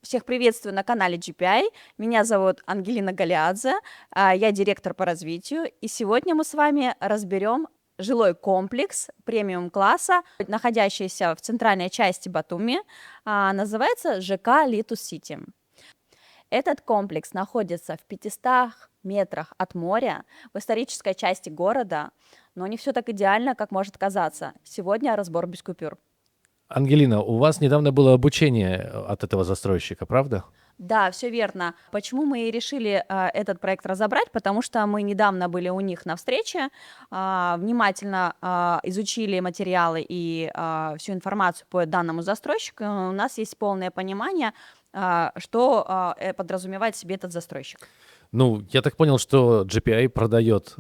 Всех приветствую на канале GPI. Меня зовут Ангелина Галиадзе, я директор по развитию. И сегодня мы с вами разберем жилой комплекс премиум-класса, находящийся в центральной части Батуми, называется ЖК Литус Сити. Этот комплекс находится в 500 метрах от моря, в исторической части города, но не все так идеально, как может казаться. Сегодня разбор без купюр. Ангелина, у вас недавно было обучение от этого застройщика, правда? Да, все верно. Почему мы и решили этот проект разобрать? Потому что мы недавно были у них на встрече, внимательно изучили материалы и всю информацию по данному застройщику. У нас есть полное понимание, что подразумевает себе этот застройщик. Ну, я так понял, что GPI продает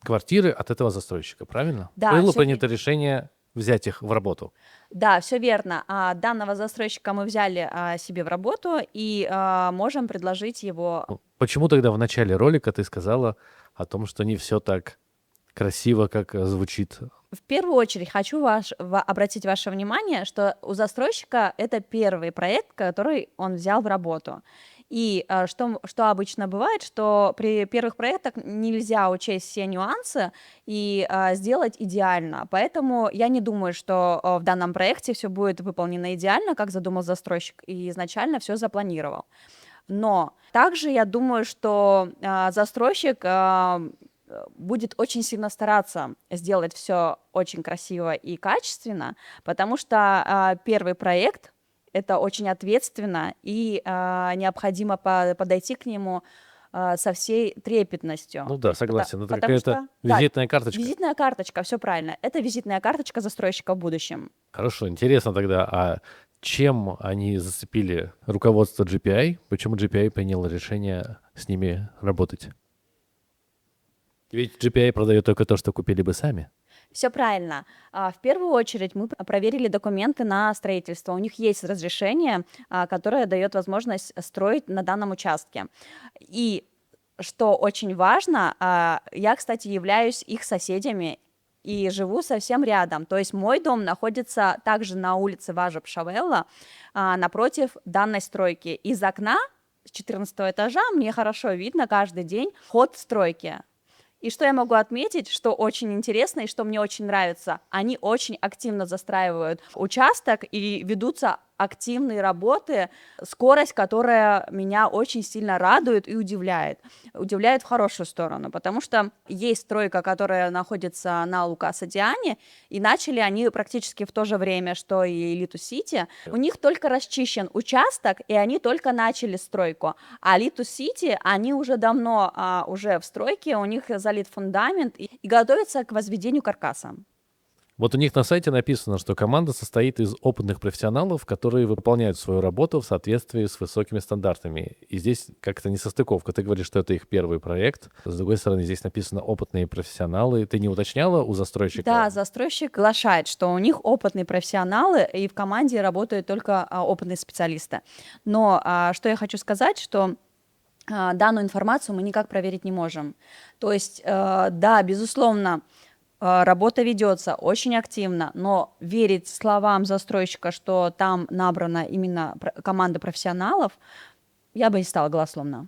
квартиры от этого застройщика, правильно? Да, Было все принято решение взять их в работу. Да, все верно. Данного застройщика мы взяли себе в работу и можем предложить его. Ну, почему тогда в начале ролика ты сказала о том, что не все так красиво, как звучит? В первую очередь хочу обратить ваше внимание, что у застройщика это первый проект, который он взял в работу. И что обычно бывает, что при первых проектах нельзя учесть все нюансы и сделать идеально. Поэтому я не думаю, что в данном проекте все будет выполнено идеально, как задумал застройщик, и изначально все запланировал. Но также я думаю, что застройщик будет очень сильно стараться сделать все очень красиво и качественно, потому что первый проект это очень ответственно и необходимо подойти к нему со всей трепетностью. Ну да, согласен. Это Потому какая-то что, да, визитная карточка. визитная карточка, все правильно. Это визитная карточка застройщика в будущем. Хорошо, интересно тогда, а чем они зацепили руководство GPI? Почему GPI приняло решение с ними работать? Ведь GPI продает только то, что купили бы сами. Все правильно. В первую очередь мы проверили документы на строительство. У них есть разрешение, которое дает возможность строить на данном участке. И что очень важно, я, кстати, являюсь их соседями и живу совсем рядом. То есть мой дом находится также на улице Важа-Пшавелла, напротив данной стройки. Из окна с 14 этажа мне хорошо видно каждый день ход стройки. И что я могу отметить, что очень интересно и что мне очень нравится, они очень активно застраивают участок и ведутся активные работы, скорость, которая меня очень сильно радует и удивляет. Удивляет в хорошую сторону, потому что есть стройка, которая находится на Лукаса-Диане, и начали они практически в то же время, что и Литус Сити. У них только расчищен участок, и они только начали стройку. А Литус Сити, они уже давно уже в стройке, у них залит фундамент и готовятся к возведению каркаса. Вот у них на сайте написано, что команда состоит из опытных профессионалов, которые выполняют свою работу в соответствии с высокими стандартами. И здесь как-то несостыковка. Ты говоришь, что это их первый проект. С другой стороны, здесь написано «опытные профессионалы». Ты не уточняла у застройщика? Да, застройщик соглашает, что у них опытные профессионалы, и в команде работают только опытные специалисты. Но что я хочу сказать, что данную информацию мы никак проверить не можем. То есть, да, безусловно, работа ведется очень активно, но верить словам застройщика, что там набрана именно команда профессионалов, я бы не стала голословно.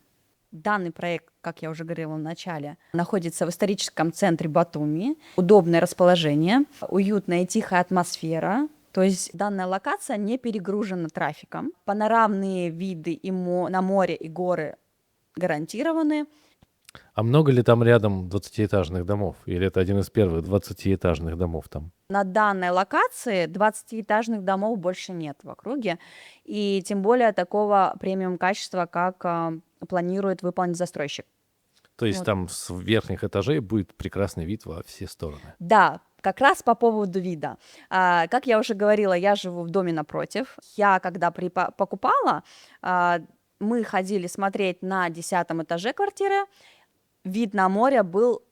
Данный проект, как я уже говорила в начале, находится в историческом центре Батуми. Удобное расположение, уютная и тихая атмосфера. То есть данная локация не перегружена трафиком. Панорамные виды и на море и горы гарантированы. А много ли там рядом 20-этажных домов? Или это один из первых 20-этажных домов там? На данной локации 20-этажных домов больше нет в округе, и тем более такого премиум качества, как планирует выполнить застройщик. То есть Вот. там с верхних этажей будет прекрасный вид во все стороны. Да, как раз по поводу вида. Как я уже говорила, я живу в доме напротив. Я, когда покупала, мы ходили смотреть на 10-м этаже квартиры. Вид на море был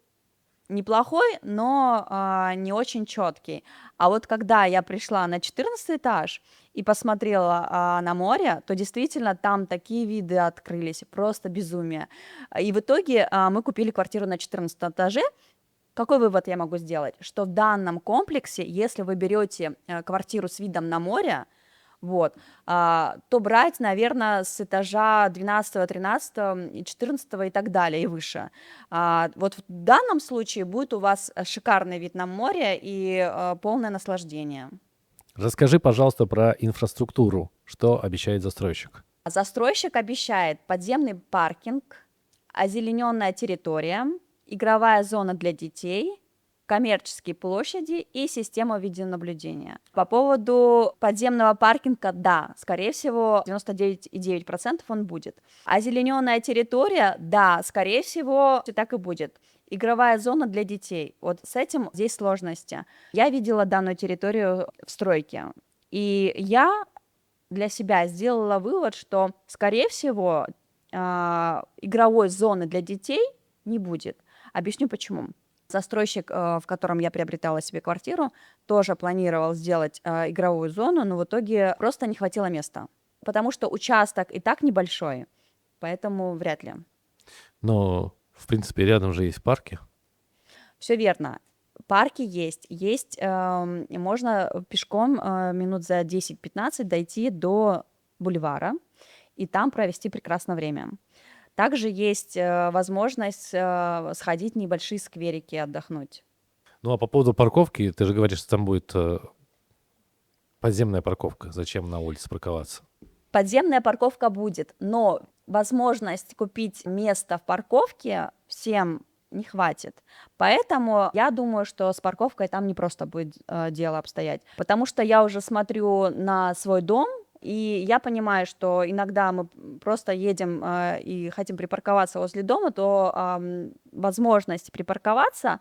неплохой, но не очень четкий. А вот когда я пришла на 14 этаж и посмотрела на море, то действительно там такие виды открылись, просто безумие. И в итоге мы купили квартиру на 14 этаже. Какой вывод я могу сделать? Что в данном комплексе, если вы берете квартиру с видом на море, вот, то брать, наверное, с этажа 12, 13, и 14 и так далее, и выше. Вот в данном случае будет у вас шикарный вид на море и полное наслаждение. Расскажи, пожалуйста, про инфраструктуру. Что обещает застройщик? Застройщик обещает подземный паркинг, озелененная территория, игровая зона для детей, коммерческие площади и система видеонаблюдения. По поводу подземного паркинга, да, скорее всего, 99,9% он будет. Озелененная территория, да, скорее всего, все так и будет. Игровая зона для детей. Вот с этим здесь сложности. Я видела данную территорию в стройке, и я для себя сделала вывод, что, скорее всего, игровой зоны для детей не будет. Объясню почему. Застройщик, в котором я приобретала себе квартиру, тоже планировал сделать игровую зону, но в итоге просто не хватило места, потому что участок и так небольшой, поэтому вряд ли. Но, в принципе, рядом же есть парки. Все верно. Парки есть, можно пешком минут за 10-15 дойти до бульвара и там провести прекрасное время. Также есть возможность сходить в небольшие скверики, отдохнуть. Ну, а по поводу парковки, ты же говоришь, что там будет подземная парковка. Зачем на улице парковаться? Подземная парковка будет, но возможность купить место в парковке всем не хватит. Поэтому я думаю, что с парковкой там не просто будет дело обстоять. Потому что я уже смотрю на свой дом, и я понимаю, что иногда мы просто едем и хотим припарковаться возле дома, то возможность припарковаться,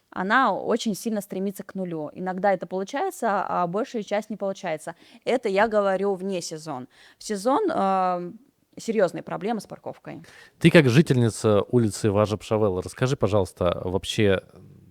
она очень сильно стремится к нулю. Иногда это получается, а большая часть не получается. Это я говорю вне сезон. В сезон серьезные проблемы с парковкой. Ты как жительница улицы Важа-Пшавелла, расскажи, пожалуйста, вообще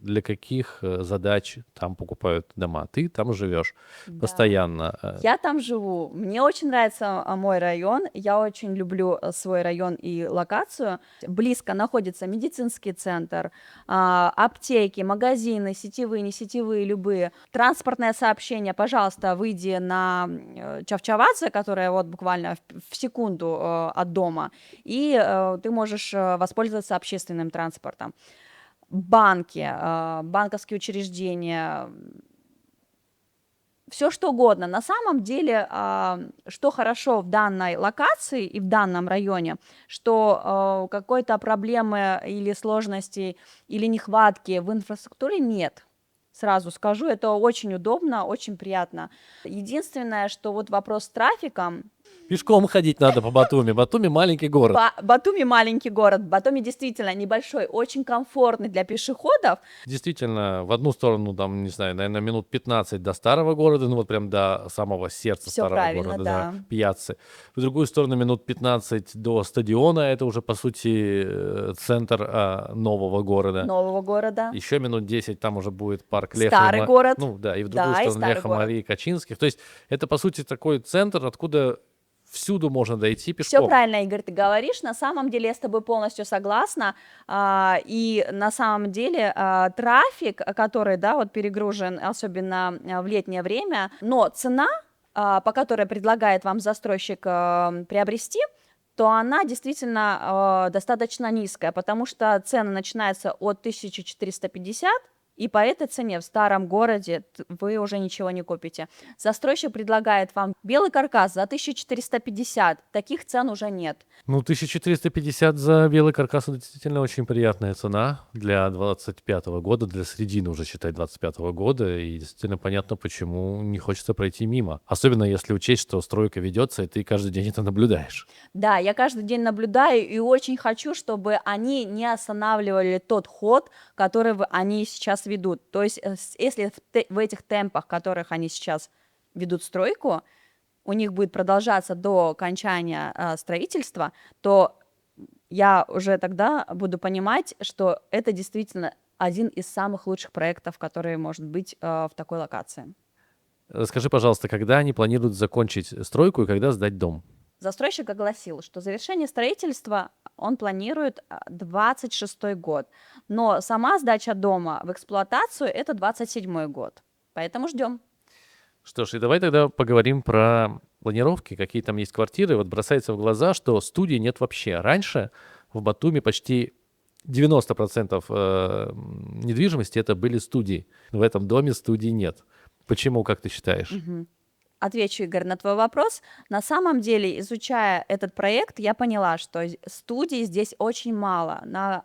для каких задач там покупают дома? Ты там живешь Да. постоянно. Я там живу. Мне очень нравится мой район. Я очень люблю свой район и локацию. Близко находится медицинский центр, аптеки, магазины, сетевые, не сетевые, любые. Транспортное сообщение, пожалуйста, выйди на Чавчавадзе, которая вот буквально в секунду от дома, и ты можешь воспользоваться общественным транспортом. Банки, банковские учреждения, все что угодно. На самом деле, что хорошо в данной локации и в данном районе, что какой-то проблемы или сложностей, или нехватки в инфраструктуре нет. Сразу скажу, это очень удобно, очень приятно. Единственное, что вот вопрос с трафиком. Пешком ходить надо по Батуми. Батуми маленький город. Батуми маленький город. Батуми действительно небольшой, очень комфортный для пешеходов. Действительно, в одну сторону, там, не знаю, наверное, минут 15 до старого города, ну вот прям до самого сердца Всё старого правильно, города, да. до Пьяццы. В другую сторону минут 15 до стадиона, это уже, по сути, центр нового города. Нового города. Еще минут 10 там уже будет парк Старый город. Ну да, и в другую Да, и сторону старый Леха город. Марии Качинских. То есть это, по сути, такой центр, откуда всюду можно дойти Все пешком. правильно, Игорь, ты говоришь. На самом деле я с тобой полностью согласна. И на самом деле трафик, который, да, вот перегружен, особенно в летнее время, но цена, по которой предлагает вам застройщик приобрести, то она действительно достаточно низкая, потому что цены начинаются от 1450, и по этой цене в старом городе вы уже ничего не купите. Застройщик предлагает вам белый каркас за 1450, таких цен уже нет. Ну, 1450 за белый каркас — это действительно очень приятная цена для 25-го года, для середины уже, считай, 25-го года, и действительно понятно, почему не хочется пройти мимо. Особенно если учесть, что стройка ведется, и ты каждый день это наблюдаешь. Да, я каждый день наблюдаю и очень хочу, чтобы они не останавливали тот ход, который они сейчас ведут. То есть, если в этих темпах, в которых они сейчас ведут стройку, у них будет продолжаться до окончания строительства, то я уже тогда буду понимать, что это действительно один из самых лучших проектов, которые может быть в такой локации. Скажи, пожалуйста, когда они планируют закончить стройку и когда сдать дом? Застройщик огласил, что завершение строительства он планирует 26 год, но сама сдача дома в эксплуатацию это 27 год, поэтому ждем. Что ж, и давай тогда поговорим про планировки, какие там есть квартиры, вот бросается в глаза, что студий нет вообще. Раньше в Батуми почти 90% недвижимости это были студии. В этом доме студий нет. Почему, как ты считаешь? Мгм. Отвечу, Игорь, на твой вопрос. На самом деле, изучая этот проект, я поняла, что студий здесь очень мало. На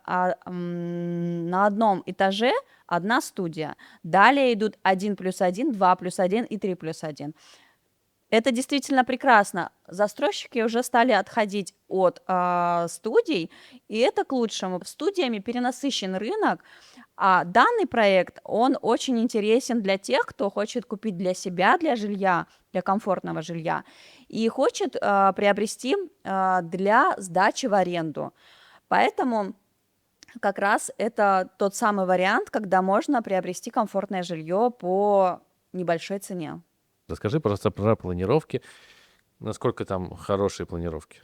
одном этаже одна студия. Далее идут 1+1, 2+1 и 3+1. Это действительно прекрасно. Застройщики уже стали отходить от студий, и это к лучшему. Студиями перенасыщен рынок, а данный проект, он очень интересен для тех, кто хочет купить для себя, для жилья, для комфортного жилья, и хочет приобрести для сдачи в аренду. Поэтому как раз это тот самый вариант, когда можно приобрести комфортное жилье по небольшой цене. Расскажи просто про планировки. Насколько там хорошие планировки?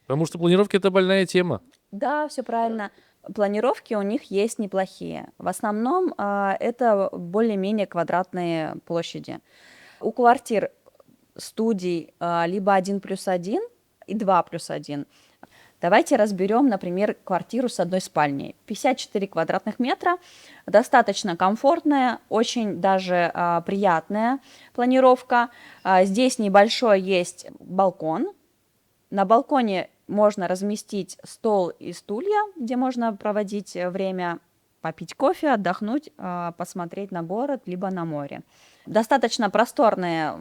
Потому что планировки — это больная тема. Да, все правильно. Планировки у них есть неплохие. В основном это более-менее квадратные площади. У квартир студий либо 1+1 и 2+1. Давайте разберем, например, квартиру с одной спальней. 54 квадратных метра, достаточно комфортная, очень даже приятная планировка. Здесь небольшой есть балкон. На балконе можно разместить стол и стулья, где можно проводить время, попить кофе, отдохнуть, посмотреть на город, либо на море. Достаточно просторная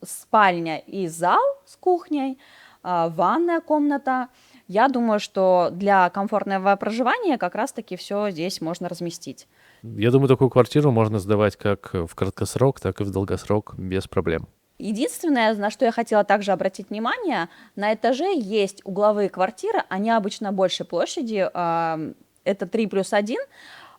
спальня и зал с кухней, ванная комната. Я думаю, что для комфортного проживания как раз-таки все здесь можно разместить. Я думаю, такую квартиру можно сдавать как в краткосрок, так и в долгосрок без проблем. Единственное, на что я хотела также обратить внимание, на этаже есть угловые квартиры, они обычно больше площади, это 3+1.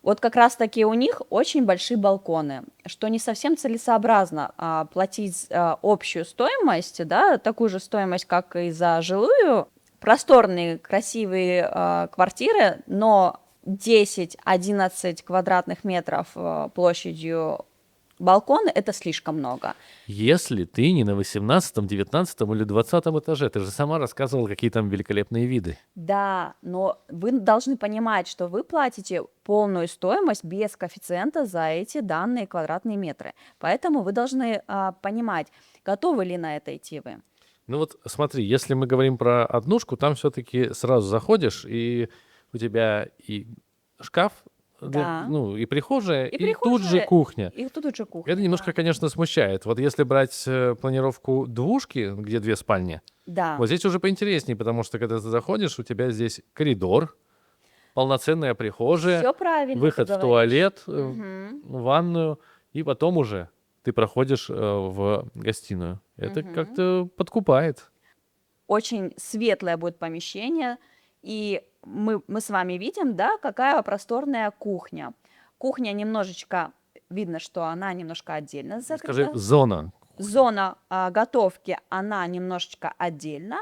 Вот как раз-таки у них очень большие балконы, что не совсем целесообразно платить общую стоимость, да, такую же стоимость, как и за жилую. Просторные, красивые квартиры, но 10-11 квадратных метров площадью балкона – это слишком много. Если ты не на 18-м, 19-м или 20-м этаже, ты же сама рассказывала, какие там великолепные виды. Да, но вы должны понимать, что вы платите полную стоимость без коэффициента за эти данные квадратные метры. Поэтому вы должны понимать, готовы ли на это идти вы. Ну вот смотри, если мы говорим про однушку, там все-таки сразу заходишь, и у тебя и шкаф, Да. ну, и прихожая, И и тут же прихожая, кухня. и тут же кухня. Это немножко, Да. конечно, смущает. Вот если брать планировку двушки, где 2 спальни, Да. вот здесь уже поинтереснее, потому что когда ты заходишь, у тебя здесь коридор, полноценная прихожая, Все правильно ты выход в говоришь. туалет, Мгм. в ванную, и потом уже ты проходишь в гостиную. Это Мгм. как-то подкупает. Очень светлое будет помещение, и мы с вами видим, да, какая просторная кухня. Кухня немножечко, видно, что она немножко отдельно Скажи, закрыта. зона. Зона готовки, она немножечко отдельно,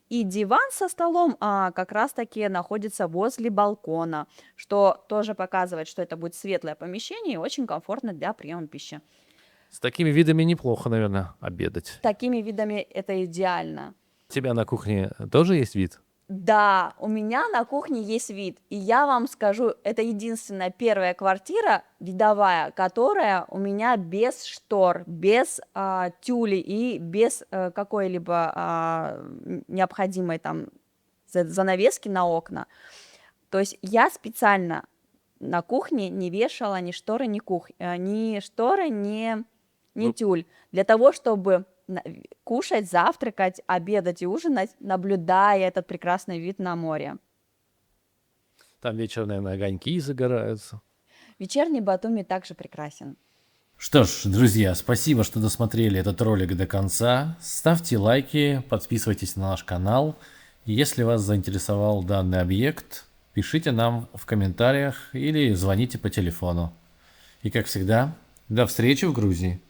и диван со столом как раз-таки находится возле балкона, что тоже показывает, что это будет светлое помещение и очень комфортно для приема пищи. С такими видами неплохо, наверное, обедать. Такими видами это идеально. У тебя на кухне тоже есть вид? Да, у меня на кухне есть вид, и я вам скажу, это единственная первая квартира видовая, которая у меня без штор, без тюли и без какой-либо необходимой там занавески на окна. То есть я специально на кухне не вешала ни шторы, ни шторы, ни Ну, тюль, для того, чтобы кушать, завтракать, обедать и ужинать, наблюдая этот прекрасный вид на море. Там вечером, наверное, огоньки загораются. Вечерний Батуми также прекрасен. Что ж, друзья, спасибо, что досмотрели этот ролик до конца. Ставьте лайки, подписывайтесь на наш канал. И если вас заинтересовал данный объект, пишите нам в комментариях или звоните по телефону. И как всегда, до встречи в Грузии.